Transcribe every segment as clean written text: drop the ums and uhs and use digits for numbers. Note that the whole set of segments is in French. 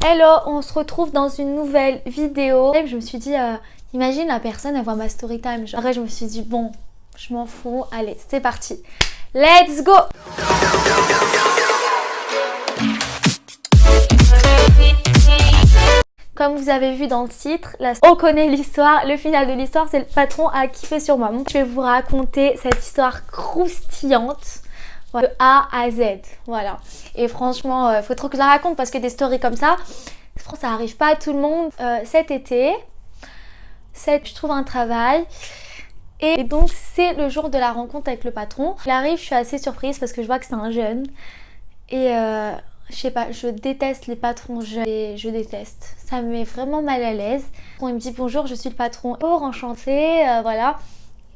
Hello, on se retrouve dans une nouvelle vidéo. Je me suis dit, imagine la personne, elle voit ma story time. Après, je me suis dit, bon, je m'en fous. Allez, c'est parti. Let's go! Comme vous avez vu dans le titre, on connaît l'histoire. Le final de l'histoire, c'est le patron a kiffé sur moi. Je vais vous raconter cette histoire croustillante. De A à Z, voilà. Et franchement, faut trop que je la raconte parce que des stories comme ça arrive pas à tout le monde. Cet été, je trouve un travail et donc c'est le jour de la rencontre avec le patron. Il arrive, je suis assez surprise parce que je vois que c'est un jeune et je sais pas, je déteste les patrons jeunes et je déteste. Ça me met vraiment mal à l'aise. Il me dit bonjour, je suis le patron. Oh, enchanté, voilà.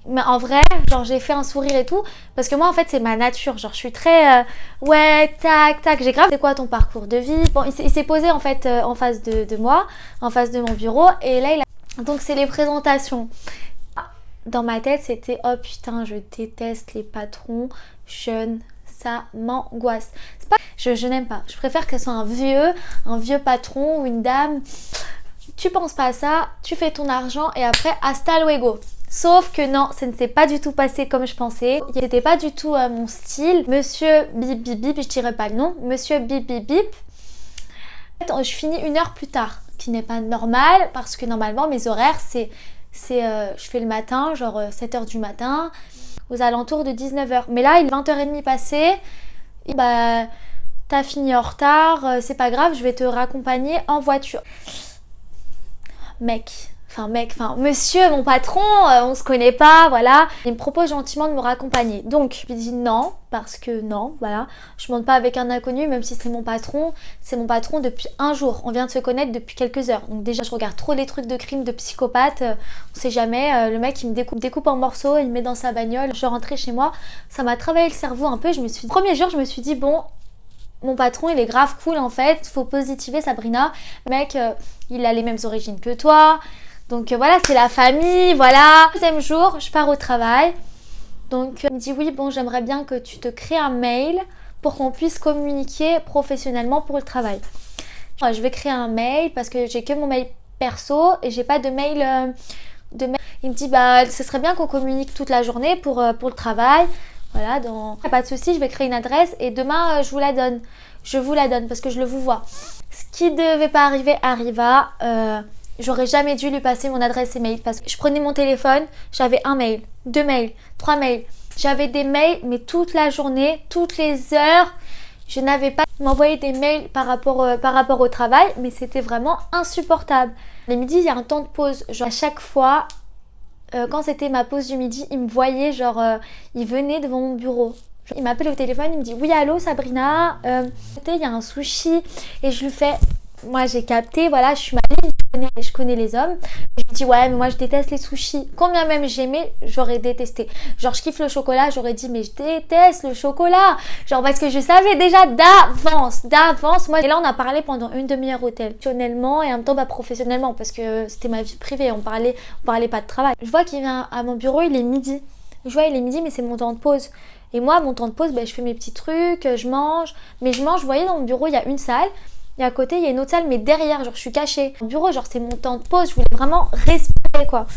Mais en vrai, genre j'ai fait un sourire et tout parce que moi en fait c'est ma nature, genre je suis très ouais tac tac, j'ai grave. C'est quoi ton parcours de vie? Bon, il s'est posé en fait en face de moi, en face de mon bureau et là donc c'est les présentations. Dans ma tête c'était oh putain je déteste les patrons jeunes, ça m'angoisse. C'est pas je n'aime pas, je préfère que ce soit un vieux patron ou une dame. Tu penses pas à ça, tu fais ton argent et après hasta luego. Sauf que non, ça ne s'est pas du tout passé comme je pensais. C'était pas du tout mon style. Monsieur bip bip bip, je dirais pas le nom. Monsieur bip bip bip. Je finis 1 heure plus tard, ce qui n'est pas normal parce que normalement mes horaires je fais le matin, genre 7h du matin, aux alentours de 19h. Mais là, il est 20h30 passé. Bah, t'as fini en retard, c'est pas grave, je vais te raccompagner en voiture. Monsieur, mon patron, on se connaît pas, voilà. Il me propose gentiment de me raccompagner. Donc, je lui dis non, parce que non, voilà. Je monte pas avec un inconnu, même si c'est mon patron. C'est mon patron depuis un jour. On vient de se connaître depuis quelques heures. Donc déjà, je regarde trop les trucs de crimes de psychopathes. On sait jamais. Le mec, il me découpe en morceaux, il me met dans sa bagnole. Je rentrais chez moi. Ça m'a travaillé le cerveau un peu. Premier jour, je me suis dit, bon... Mon patron, il est grave cool en fait. Faut positiver Sabrina. Le mec, il a les mêmes origines que toi. Donc voilà, c'est la famille, voilà. Deuxième jour, je pars au travail. Donc il me dit oui, bon, j'aimerais bien que tu te crées un mail pour qu'on puisse communiquer professionnellement pour le travail. Je vais créer un mail parce que j'ai que mon mail perso et j'ai pas de mail. Il me dit bah, ce serait bien qu'on communique toute la journée pour le travail. Voilà, pas de souci, je vais créer une adresse et demain je vous la donne. Je vous la donne parce que je le vous vois. Ce qui devait pas arriver arriva. J'aurais jamais dû lui passer mon adresse email parce que je prenais mon téléphone, j'avais 1 mail, 2 mails, 3 mails. J'avais des mails mais toute la journée, toutes les heures. Je n'avais pas m'envoyer des mails par rapport au travail, mais c'était vraiment insupportable. Le midi, il y a un temps de pause. Genre à chaque fois, quand c'était ma pause du midi, il me voyait, genre, il venait devant mon bureau. Il m'appelle au téléphone, il me dit oui allô Sabrina, il y a un sushi et je lui fais, moi j'ai capté, voilà, je suis malade, je connais les hommes. Je lui dis ouais mais moi je déteste les sushis. Combien même j'aimais, j'aurais détesté. Genre je kiffe le chocolat, j'aurais dit mais je déteste le chocolat. Genre parce que je savais déjà d'avance. Moi et là on a parlé pendant une demi-heure au tel, professionnellement et en même temps professionnellement parce que c'était ma vie privée, on parlait pas de travail. Je vois qu'il vient à mon bureau, il est midi. Je vois il est midi mais c'est mon temps de pause. Et moi mon temps de pause, je fais mes petits trucs, je mange. Mais je mange, vous voyez dans mon bureau il y a une salle. Et à côté, il y a une autre salle, mais derrière, genre, je suis cachée. Au bureau, genre, c'est mon temps de pause. Je voulais vraiment respirer, quoi.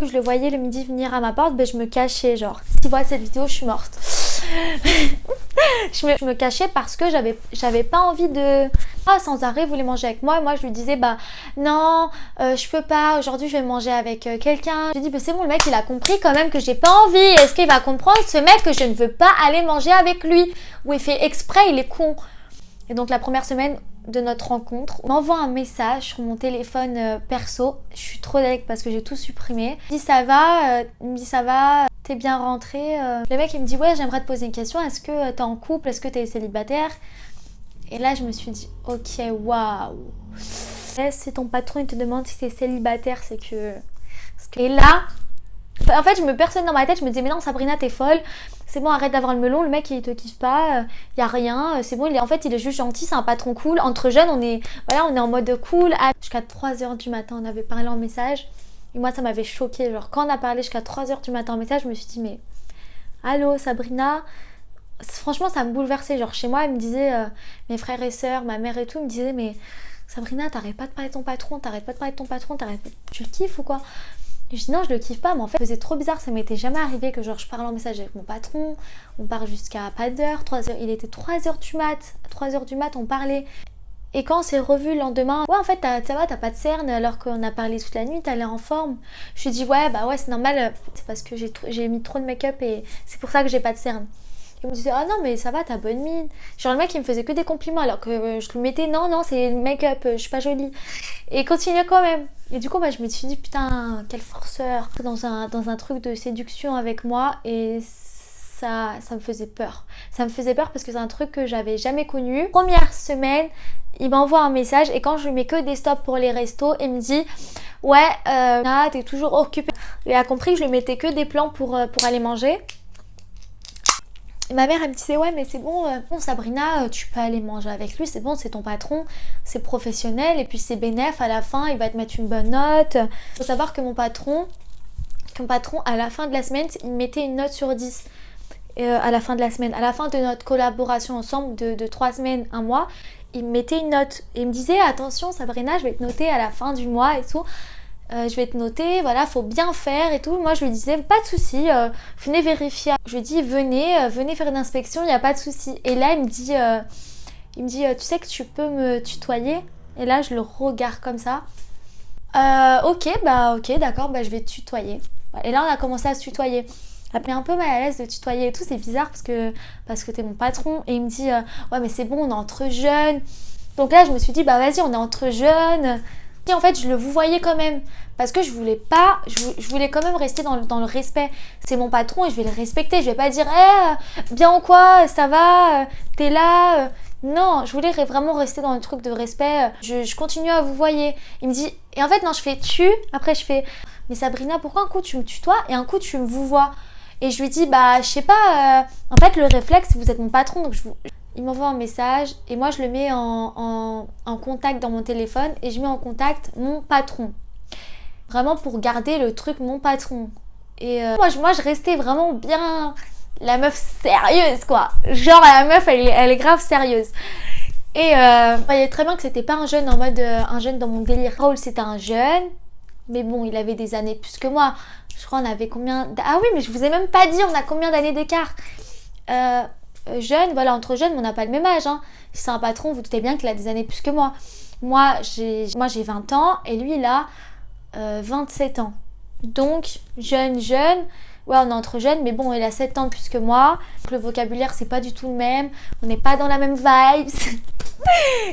Je le voyais le midi venir à ma porte, je me cachais, genre. Si tu vois cette vidéo, je suis morte. je me cachais parce que j'avais pas envie de... sans arrêt, voulait manger avec moi. Et moi, je lui disais, bah, non, je peux pas. Aujourd'hui, je vais manger avec quelqu'un. Je lui dis, bah, c'est bon, le mec, il a compris quand même que j'ai pas envie. Est-ce qu'il va comprendre, ce mec, que je ne veux pas aller manger avec lui? Ou il fait exprès, il est con. Et donc, la première semaine de notre rencontre, on m'envoie un message sur mon téléphone perso. Je suis trop deg parce que j'ai tout supprimé. Il me dit ça va, t'es bien rentré. Le mec il me dit ouais j'aimerais te poser une question, est-ce que t'es en couple, est-ce que t'es célibataire? Et là je me suis dit ok waouh. Si ton patron il te demande si t'es célibataire c'est que... Et là en fait personne dans ma tête, je me disais mais non Sabrina t'es folle, c'est bon arrête d'avoir le melon, le mec il te kiffe pas, y a rien, c'est bon il est juste gentil, c'est un patron cool, entre jeunes on est en mode cool. Jusqu'à 3h du matin on avait parlé en message et moi ça m'avait choquée, genre quand on a parlé jusqu'à 3h du matin en message je me suis dit mais allô Sabrina, franchement ça me bouleversait, genre chez moi ils me disaient, mes frères et sœurs, ma mère et tout me disaient mais Sabrina, t'arrêtes pas de parler de ton patron, tu le kiffes ou quoi? Je dis non, je le kiffe pas, mais en fait, c'est trop bizarre, ça m'était jamais arrivé que genre je parle en message avec mon patron, on parle jusqu'à pas d'heure, 3 heures, il était 3h du mat, 3h du mat, on parlait. Et quand on s'est revu le lendemain, ouais en fait ça va, t'as pas de cernes alors qu'on a parlé toute la nuit, t'as l'air en forme. Je lui dis ouais bah ouais c'est normal, c'est parce que j'ai mis trop de make-up et c'est pour ça que j'ai pas de cernes. Il me disait ah non mais ça va, t'as bonne mine. Genre le mec il me faisait que des compliments alors que je lui mettais non c'est le make-up, je suis pas jolie. Et il continuait quand même. Et du coup bah, je me suis dit putain quel forceur dans un truc de séduction avec moi et ça me faisait peur. Ça me faisait peur parce que c'est un truc que j'avais jamais connu. Première semaine, il m'envoie un message et quand je lui mets que des stops pour les restos, il me dit ouais t'es toujours occupée. Il a compris que je lui mettais que des plans pour aller manger. Et ma mère elle me disait ouais mais c'est bon, Sabrina tu peux aller manger avec lui, c'est bon, c'est ton patron, c'est professionnel et puis c'est bénéf à la fin, il va te mettre une bonne note. Il faut savoir que mon patron à la fin de la semaine il mettait une note sur 10. À la fin de la semaine, à la fin de notre collaboration ensemble de 3 semaines, 1 mois, il me mettait une note et il me disait attention Sabrina, je vais te noter à la fin du mois et tout, je vais te noter, voilà, faut bien faire et tout. Moi je lui disais pas de souci, venez vérifier. Je lui dis venez faire une inspection, il n'y a pas de souci. Et là il me dit tu sais que tu peux me tutoyer. Et là je le regarde comme ça. Ok d'accord, bah je vais te tutoyer. Et là on a commencé à se tutoyer. Ça me met un peu mal à l'aise de tutoyer et tout, c'est bizarre parce que t'es mon patron. Et il me dit ouais mais c'est bon, on est entre jeunes. Donc là je me suis dit bah vas-y, on est entre jeunes. Et en fait je le vous voyais quand même parce que je voulais quand même rester dans le respect. C'est mon patron et je vais le respecter. Je vais pas dire bien ou quoi, ça va, t'es là. Non, je voulais vraiment rester dans le truc de respect. Je continue à vous voyer. Il me dit et en fait non, je fais tu. Après je fais mais Sabrina, pourquoi un coup tu me tutoies et un coup tu me vous vois? Et je lui dis bah je sais pas, en fait le réflexe vous êtes mon patron donc il m'envoie un message et moi je le mets en contact dans mon téléphone et je mets en contact mon patron. Vraiment pour garder le truc mon patron. Et moi je restais vraiment bien la meuf sérieuse quoi. Genre la meuf elle est grave sérieuse. Et je voyais très bien que c'était pas un jeune en mode un jeune dans mon délire. Raoul c'était un jeune, mais bon il avait des années plus que moi. Je crois on avait combien... Ah oui mais je vous ai même pas dit on a combien d'années d'écart. Jeune, voilà, entre jeunes, mais on n'a pas le même âge. Hein. Si c'est un patron, vous doutez bien qu'il a des années plus que moi. Moi, j'ai 20 ans et lui, il a 27 ans. Donc, jeune, ouais, on est entre jeunes, mais bon, il a 7 ans de plus que moi. Donc, le vocabulaire, c'est pas du tout le même. On n'est pas dans la même vibe.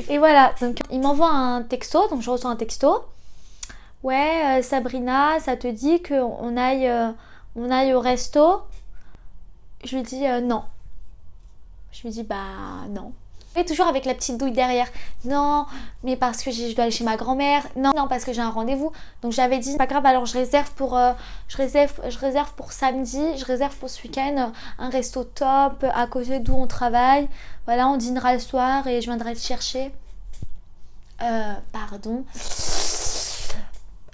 Et voilà. Donc, il m'envoie un texto, donc je reçois un texto. Ouais, Sabrina, ça te dit qu'on aille au resto? Je lui dis non. Je lui dis bah non. Et toujours avec la petite douille derrière. Non, mais parce que je dois aller chez ma grand-mère. Non, parce que j'ai un rendez-vous. Donc j'avais dit pas grave, alors je réserve pour samedi, je réserve pour ce week-end un resto top à côté d'où on travaille. Voilà, on dînera le soir et je viendrai te chercher. Pardon.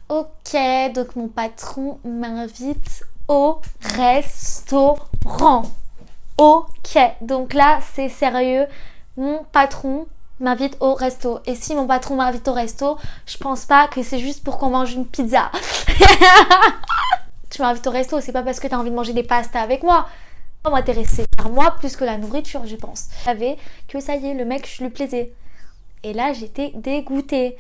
Ok, donc mon patron m'invite au restaurant. Ok, donc là c'est sérieux, mon patron m'invite au resto. Et si mon patron m'invite au resto, je pense pas que c'est juste pour qu'on mange une pizza. Tu m'invites au resto, c'est pas parce que t'as envie de manger des pastas avec moi. Pas m'intéresser par moi plus que la nourriture, je pense. Je savais que ça y est, le mec, je lui plaisais. Et là j'étais dégoûtée.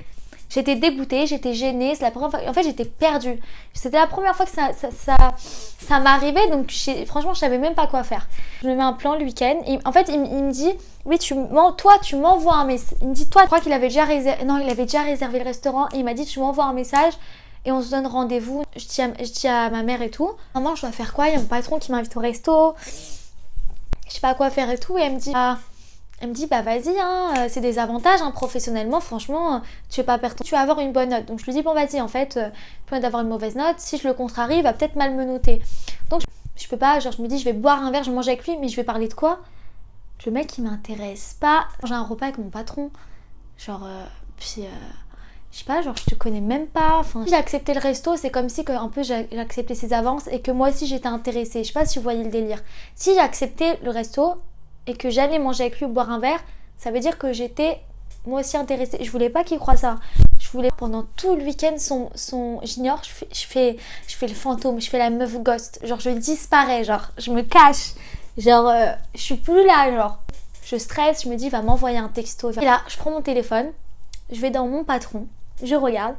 J'étais gênée, c'est la première fois, en fait j'étais perdue. C'était la première fois que ça m'arrivait, donc franchement je savais même pas quoi faire. Je me mets un plan le week-end, et en fait il me dit, oui tu m'envoies un message. Il me dit toi, je crois qu'il avait déjà réservé le restaurant, et il m'a dit tu m'envoies un message et on se donne rendez-vous. Je dis à ma mère et tout, maman je dois faire quoi, il y a mon patron qui m'invite au resto, je sais pas quoi faire et tout, et elle me dit bah vas-y hein, c'est des avantages hein, professionnellement franchement tu vas pas perdre, tu vas avoir une bonne note. Donc je lui dis bon vas-y en fait plutôt d'avoir une mauvaise note, si je le contrarie il va peut-être mal me noter. Donc je peux pas, genre je me dis je vais boire un verre, je vais manger avec lui, mais je vais parler de quoi? Le mec il m'intéresse pas. J'ai un repas avec mon patron, genre je sais pas, genre je te connais même pas. Enfin, si j'ai accepté le resto, c'est comme si que, un peu j'ai accepté ses avances et que moi aussi j'étais intéressée. Je sais pas si vous voyez le délire. Si j'ai accepté le resto et que j'allais manger avec lui ou boire un verre, ça veut dire que j'étais moi aussi intéressée. Je voulais pas qu'il croie ça. Je voulais pendant tout le week-end j'ignore, je fais le fantôme, je fais la meuf ghost. Genre je disparais, genre je me cache. Genre je suis plus là, genre. Je stresse, je me dis il va m'envoyer un texto. Et là, je prends mon téléphone, je vais dans mon patron, je regarde.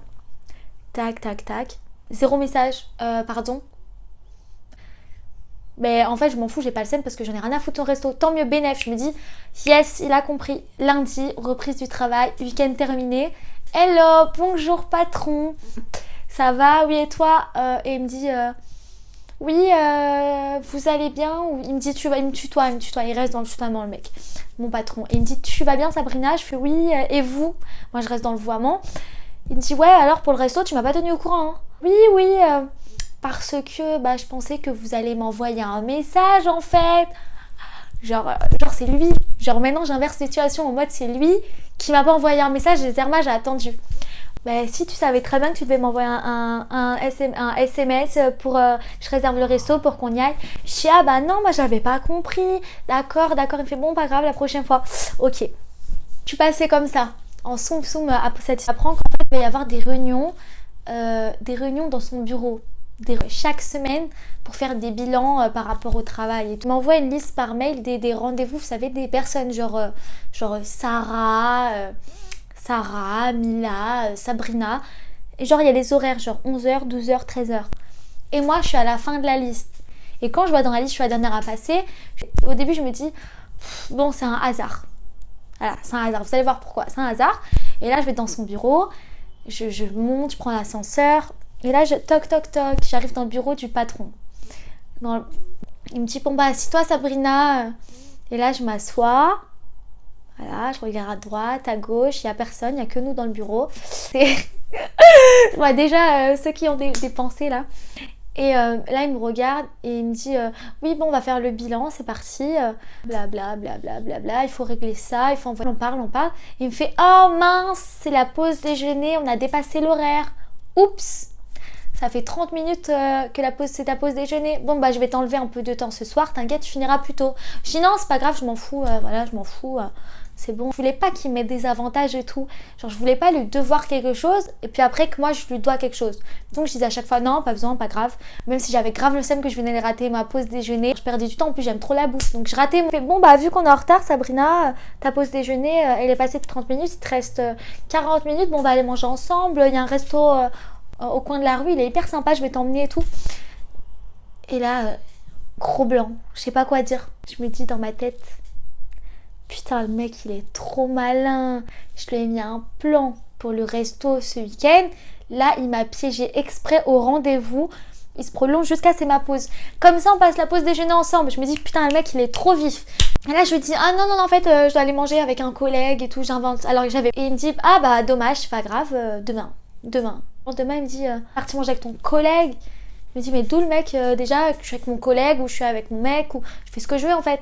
Tac, tac, tac. 0 message, pardon. Mais en fait, je m'en fous, j'ai pas le seum parce que j'en ai rien à foutre au resto. Tant mieux, bénéf. Je me dis, yes, il a compris. Lundi, reprise du travail, week-end terminé. Hello, bonjour patron. Ça va? Oui, et toi? Et il me dit, oui, vous allez bien? Ou il me dit, il me tutoie. Il reste dans le tutoiement, le mec, mon patron. Et il me dit, tu vas bien, Sabrina? Je fais, oui, et vous? Moi, je reste dans le vouvoiement. Il me dit, ouais, alors pour le resto, tu m'as pas tenu au courant, hein? Oui, parce que je pensais que vous allez m'envoyer un message en fait. Genre c'est lui. Genre maintenant j'inverse la situation en mode c'est lui qui m'a pas envoyé un message et Zerma j'ai attendu. Si tu savais très bien que tu devais m'envoyer un SMS pour je réserve le resto pour qu'on y aille. Je dis ah bah non moi j'avais pas compris. D'accord. Il me fait bon pas grave la prochaine fois. Ok. Tu passais comme ça. En soum apprend qu'en fait il va y avoir des réunions dans son bureau. Chaque semaine pour faire des bilans par rapport au travail. Et tu m'envoies une liste par mail des rendez-vous, vous savez, des personnes genre Sarah, Mila, Sabrina. Et genre il y a les horaires, genre 11h, 12h, 13h. Et moi je suis à la fin de la liste. Et quand je vois dans la liste, je suis la dernière à passer. Au début je me dis, bon c'est un hasard. Voilà, c'est un hasard. Vous allez voir pourquoi. C'est un hasard. Et là je vais dans son bureau, je monte, je prends l'ascenseur. Et là, toc, j'arrive dans le bureau du patron. Il me dit, bon assis-toi Sabrina. Et là, je m'assois. Voilà, je regarde à droite, à gauche, il n'y a personne, il n'y a que nous dans le bureau. Je vois déjà ceux qui ont des pensées là. Et là, il me regarde et il me dit, oui, bon, on va faire le bilan, c'est parti. Blablabla, il faut régler ça, on parle. Et il me fait, oh mince, c'est la pause déjeuner, on a dépassé l'horaire. Oups! Ça fait 30 minutes que c'est ta pause déjeuner. Bon je vais t'enlever un peu de temps ce soir, t'inquiète, tu finiras plus tôt. Je dis non, c'est pas grave, je m'en fous, je m'en fous, c'est bon. Je voulais pas qu'il m'ait des avantages et tout. Genre je voulais pas lui devoir quelque chose et puis après que moi je lui dois quelque chose. Donc je disais à chaque fois non, pas besoin, pas grave. Même si j'avais grave le seum que je venais de rater ma pause déjeuner, je perdais du temps, en plus j'aime trop la bouffe. Donc je ratais bon vu qu'on est en retard Sabrina, ta pause déjeuner elle est passée de 30 minutes, il te reste 40 minutes, bon on va aller manger ensemble, il y a un resto au coin de la rue, il est hyper sympa, je vais t'emmener et tout. Et là, gros blanc, je sais pas quoi dire. Je me dis dans ma tête, putain le mec il est trop malin. Je lui ai mis un plan pour le resto ce week-end. Là il m'a piégé exprès au rendez-vous. Il se prolonge jusqu'à c'est ma pause. Comme ça on passe la pause déjeuner ensemble. Je me dis putain le mec il est trop vif. Et là je lui dis ah non en fait je dois aller manger avec un collègue et tout, j'invente. Alors et il me dit ah dommage, c'est pas grave, demain. Demain il me dit parti manger avec ton collègue. Je me dis mais d'où le mec déjà que je suis avec mon collègue ou je suis avec mon mec ou je fais ce que je veux en fait.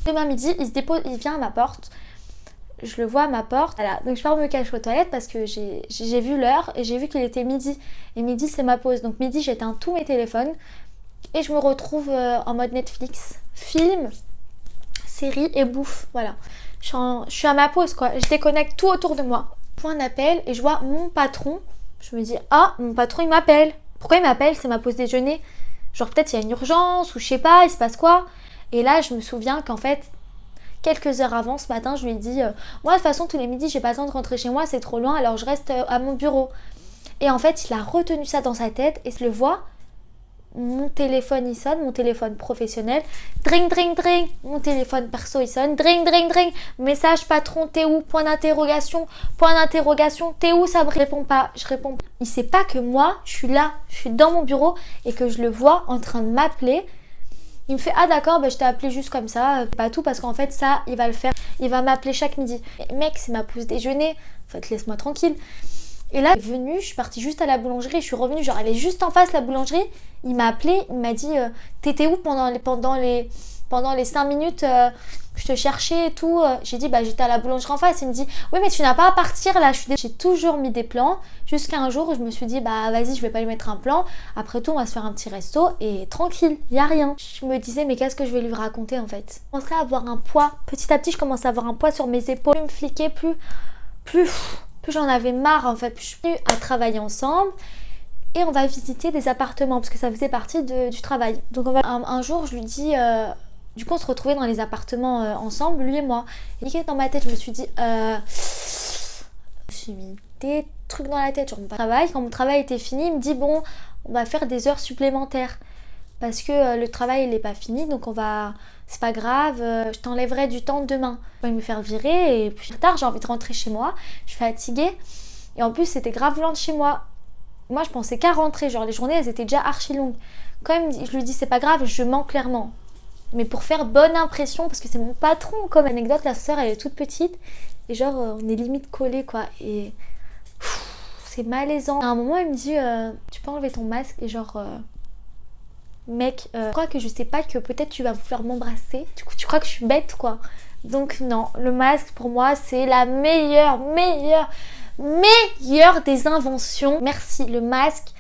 Demain midi il vient à ma porte. Je le vois à ma porte. Voilà, donc je pars me cacher aux toilettes parce que j'ai vu l'heure et j'ai vu qu'il était midi. Et midi c'est ma pause. Donc midi j'éteins tous mes téléphones et je me retrouve en mode Netflix, film, série et bouffe. Voilà. Je suis à ma pause quoi. Je déconnecte tout autour de moi. Je vois un appel et je vois mon patron. Je me dis ah mon patron il m'appelle. Pourquoi il m'appelle? C'est ma pause déjeuner. Genre peut-être il y a une urgence ou je sais pas, il se passe quoi. Et là je me souviens qu'en fait quelques heures avant ce matin je lui ai dit moi de toute façon tous les midis j'ai pas le temps de rentrer chez moi, c'est trop loin, alors je reste à mon bureau. Et en fait il a retenu ça dans sa tête et je le vois. Mon téléphone il sonne, mon téléphone professionnel, dring, mon téléphone perso il sonne, dring, message patron, t'es où, point d'interrogation, t'es où Sabrina? Je réponds pas. Il sait pas que moi je suis là, je suis dans mon bureau et que je le vois en train de m'appeler. Il me fait ah d'accord, je t'ai appelé juste comme ça, pas tout parce qu'en fait ça il va le faire, il va m'appeler chaque midi. Mais, mec c'est ma pause déjeuner, en fait laisse-moi tranquille. Et là, il est venu, je suis partie juste à la boulangerie, je suis revenue, genre elle est juste en face la boulangerie. Il m'a appelé, il m'a dit t'étais où pendant les 5 minutes que je te cherchais et tout. J'ai dit j'étais à la boulangerie en face. Il me dit oui mais tu n'as pas à partir là. J'ai toujours mis des plans jusqu'à un jour où je me suis dit vas-y je vais pas lui mettre un plan. Après tout on va se faire un petit resto et tranquille, il y a rien. Je me disais mais qu'est-ce que je vais lui raconter en fait. Je commençais à avoir un poids, petit à petit je commençais à avoir un poids sur mes épaules, plus me fliquer plus. plus j'en avais marre en fait, plus je suis venue à travailler ensemble. Et on va visiter des appartements parce que ça faisait partie du travail. Donc un jour je lui dis, du coup on se retrouvait dans les appartements ensemble, lui et moi. Et dans ma tête je me suis dit, j'ai mis des trucs dans la tête sur mon travail. Quand mon travail était fini, il me dit bon, on va faire des heures supplémentaires parce que le travail il n'est pas fini, donc c'est pas grave, je t'enlèverai du temps demain. Il va me faire virer et plus tard j'ai envie de rentrer chez moi, je suis fatiguée et en plus c'était grave loin de chez moi. Moi je pensais qu'à rentrer, genre les journées elles étaient déjà archi longues. Quand même je lui dis c'est pas grave, je mens clairement. Mais pour faire bonne impression, parce que c'est mon patron. Comme anecdote, la sœur elle est toute petite et genre on est limite collés quoi. Et c'est malaisant. À un moment il me dit tu peux enlever ton masque et genre mec, je crois que je sais pas que peut-être tu vas vouloir m'embrasser. Du coup tu crois que je suis bête quoi. Donc non, le masque pour moi c'est la meilleure des inventions. Merci, le masque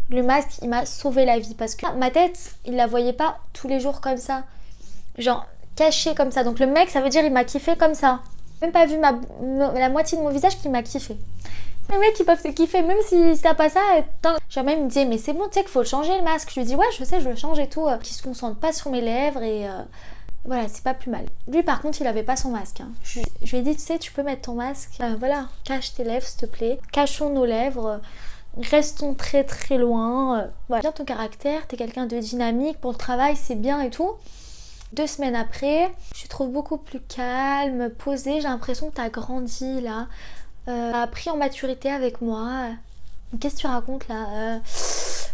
il m'a sauvé la vie parce que ma tête il la voyait pas tous les jours comme ça, genre cachée comme ça. Donc le mec ça veut dire il m'a kiffé comme ça, même pas vu la moitié de mon visage qui m'a kiffé. Les mecs ils peuvent te kiffer même si t'as pas ça. Genre même il me disait mais c'est bon tu sais qu'il faut le changer le masque. Je lui dis ouais je sais je le change et tout, qui se concentre pas sur mes lèvres et voilà, c'est pas plus mal. Lui par contre il avait pas son masque hein. Je lui ai dit tu sais tu peux mettre ton masque, voilà, cache tes lèvres s'il te plaît, cachons nos lèvres, restons très très loin. Voilà. Bien ton caractère, t'es quelqu'un de dynamique, pour le travail c'est bien et tout. 2 semaines après, je te trouve beaucoup plus calme, posée, j'ai l'impression que t'as grandi là, t'as pris en maturité avec moi. Qu'est-ce que tu racontes là?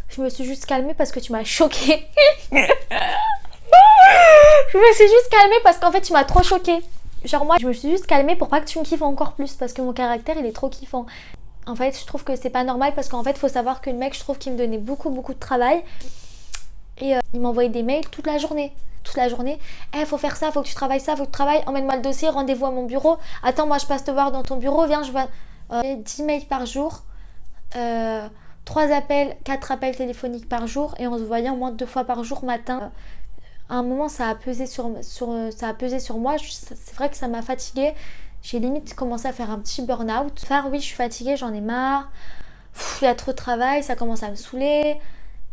Je me suis juste calmée parce que tu m'as choquée. Je me suis juste calmée parce qu'en fait tu m'as trop choquée. Genre moi je me suis juste calmée pour pas que tu me kiffes encore plus parce que mon caractère il est trop kiffant. En fait je trouve que c'est pas normal parce qu'en fait faut savoir que le mec je trouve qu'il me donnait beaucoup de travail. Et il m'envoyait des mails toute la journée. Faut faire ça, faut que tu travailles ça, faut que tu travailles, emmène-moi le dossier, rendez-vous à mon bureau. Attends moi je passe te voir dans ton bureau, viens je vais... 10 mails par jour, 3 appels, 4 appels téléphoniques par jour et on se voyait au moins 2 fois par jour matin. À un moment ça a pesé sur moi, c'est vrai que ça m'a fatiguée, j'ai limite commencé à faire un petit burn-out. Oui je suis fatiguée, j'en ai marre, il y a trop de travail, ça commence à me saouler.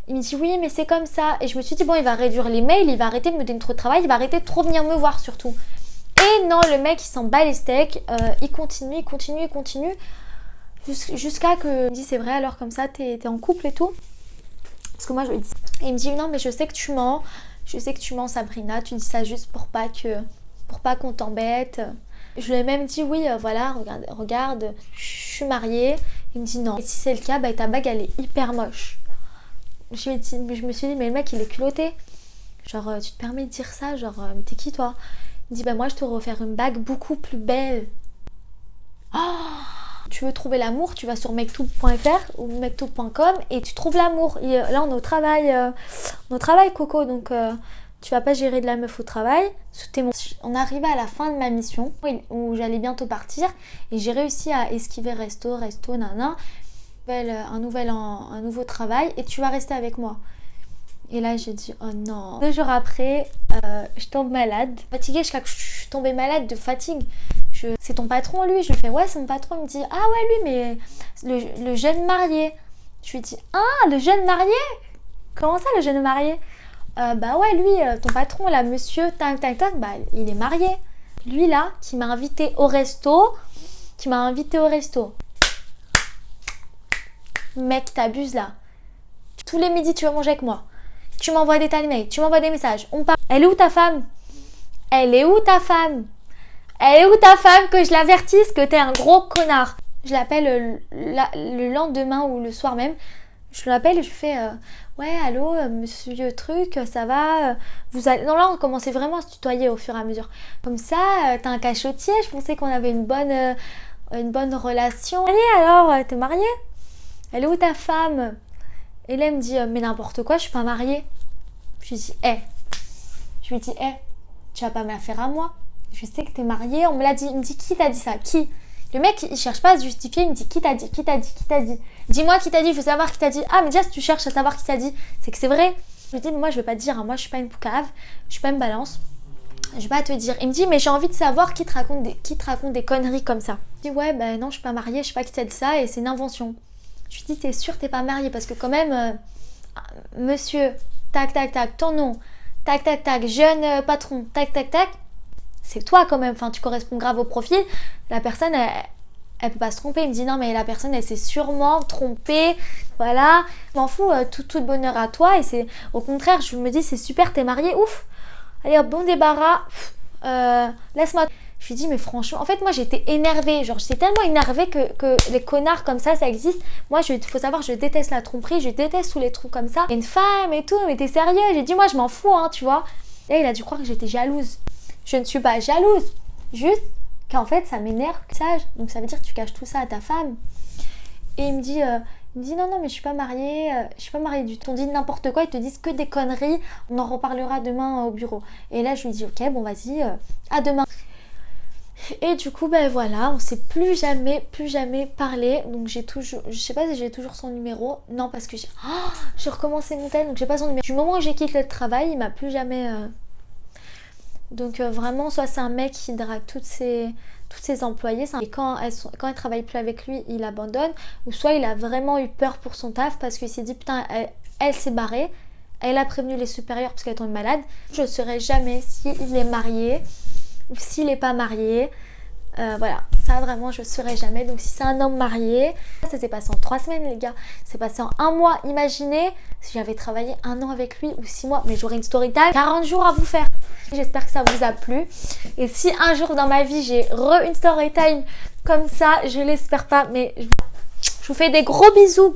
Il me dit oui mais c'est comme ça et je me suis dit bon il va réduire les mails, il va arrêter de me donner trop de travail, il va arrêter de trop venir me voir surtout. Et non, le mec il s'en bat les steaks, il continue jusqu'à que il me dit c'est vrai alors comme ça t'es en couple et tout, parce que moi je lui dis et il me dit non mais je sais que tu mens Sabrina, tu dis ça juste pour pas qu'on t'embête. Je lui ai même dit oui voilà regarde je suis mariée. Il me dit non et si c'est le cas ta bague elle est hyper moche. Je me suis dit mais le mec il est culotté, genre tu te permets de dire ça, genre mais t'es qui toi? Il me dit moi je te refaire une bague beaucoup plus belle. Tu veux trouver l'amour, tu vas sur mektoub.fr ou mektoub.com et tu trouves l'amour. Et là on est au travail Coco, donc tu vas pas gérer de la meuf au travail. On arrivait à la fin de ma mission où j'allais bientôt partir et j'ai réussi à esquiver resto nana, un nouveau travail et tu vas rester avec moi. Et là j'ai dit oh non. 2 jours après je tombe malade, fatiguée, je suis tombée malade de fatigue. C'est ton patron lui? Je lui fais ouais c'est mon patron. Il me dit ah ouais lui mais le jeune marié. Je lui dis ah le jeune marié? Comment ça le jeune marié? Bah ouais lui ton patron là monsieur tac il est marié. Lui là qui m'a invité au resto. Mec t'abuses là. Tous les midis tu vas manger avec moi. Tu m'envoies des tas de mails, tu m'envoies des messages. Elle est où ta femme que je l'avertisse que t'es un gros connard? Je l'appelle le lendemain ou le soir même. Je l'appelle et je fais ouais allô monsieur truc ça va non là on commençait vraiment à se tutoyer au fur et à mesure. Comme ça t'as un cachotier, je pensais qu'on avait une bonne relation. Allez alors t'es mariée? Elle est où ta femme? Et là elle me dit mais n'importe quoi, je suis pas mariée. Je lui dis tu vas pas me la faire à moi, je sais que t'es mariée, on me l'a dit. Il me dit qui t'a dit ça? Qui? Le mec il cherche pas à se justifier, il me dit qui t'a dit? Dis-moi qui t'a dit, je veux savoir qui t'a dit. Ah mais déjà si tu cherches à savoir qui t'a dit, c'est que c'est vrai. Je lui dis mais moi je vais pas te dire, moi je suis pas une poucave, je suis pas une balance. Je vais pas te dire. Il me dit, mais j'ai envie de savoir qui te raconte des conneries comme ça. Je dis, ouais, ben non, je suis pas mariée, je sais pas qui t'a dit ça et c'est une invention. Je lui dis, t'es sûre t'es pas mariée parce que quand même, monsieur, tac, tac, tac, ton nom, tac, tac, tac, jeune patron, tac, tac, tac, c'est toi quand même, enfin, tu corresponds grave au profil. La personne, elle peut pas se tromper. Il me dit, non, mais la personne, elle s'est sûrement trompée, voilà. Je m'en fous, tout bonheur à toi et c'est, au contraire, je me dis, c'est super, t'es mariée, ouf. Allez hop, bon débarras, laisse-moi. Je lui dis, mais franchement, en fait, moi j'étais énervée. Genre, j'étais tellement énervée que les connards comme ça existe. Moi, faut savoir, je déteste la tromperie, je déteste tous les trucs comme ça. Une femme et tout, mais t'es sérieux? J'ai dit, moi je m'en fous, hein, tu vois. Et il a dû croire que j'étais jalouse. Je ne suis pas jalouse, juste qu'en fait, ça m'énerve. Donc, ça veut dire que tu caches tout ça à ta femme. Et il me dit non, mais je suis pas mariée du tout. On dit n'importe quoi, ils te disent que des conneries. On en reparlera demain au bureau. Et là, je lui dis, ok, bon, vas-y, à demain. Et du coup, ben voilà, on s'est plus jamais parlé. Donc j'ai toujours, je sais pas si j'ai toujours son numéro. Non, parce que j'ai recommencé mon tel, donc j'ai pas son numéro. Du moment où j'ai quitté le travail, il m'a plus jamais... Donc vraiment, soit c'est un mec qui drague toutes ses employés, et quand elle travaille plus avec lui, il abandonne, ou soit il a vraiment eu peur pour son taf parce qu'il s'est dit putain, elle s'est barrée, elle a prévenu les supérieurs parce qu'elle tombe malade. Je ne saurais jamais s'il est marié ou s'il n'est pas marié. Voilà, ça vraiment je ne saurais jamais. Donc si c'est un homme marié, ça s'est passé en 3 semaines les gars, c'est passé en 1 mois. Imaginez si j'avais travaillé 1 an avec lui ou 6 mois, mais j'aurais une story time 40 jours à vous faire. J'espère que ça vous a plu. Et si un jour dans ma vie j'ai une story time comme ça, je l'espère pas, mais je vous fais des gros bisous.